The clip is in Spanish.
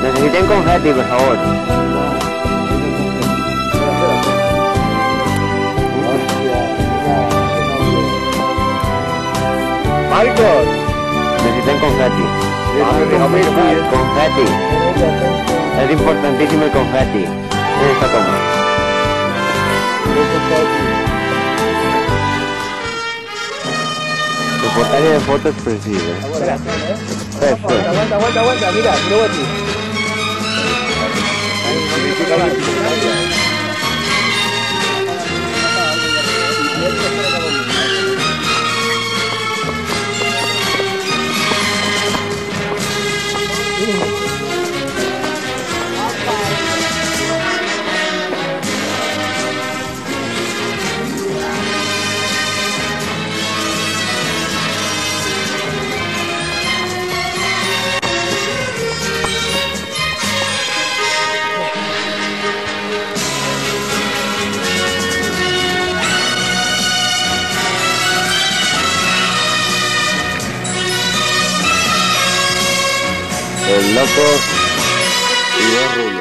Necesiten confeti, por favor. Marcos, Necesitan confeti. Confeti. Es importantísimo el confeti en esta toma. Reportaje de fotos expresivo. Aguanta, mira, aquí. El loco y dos rulos.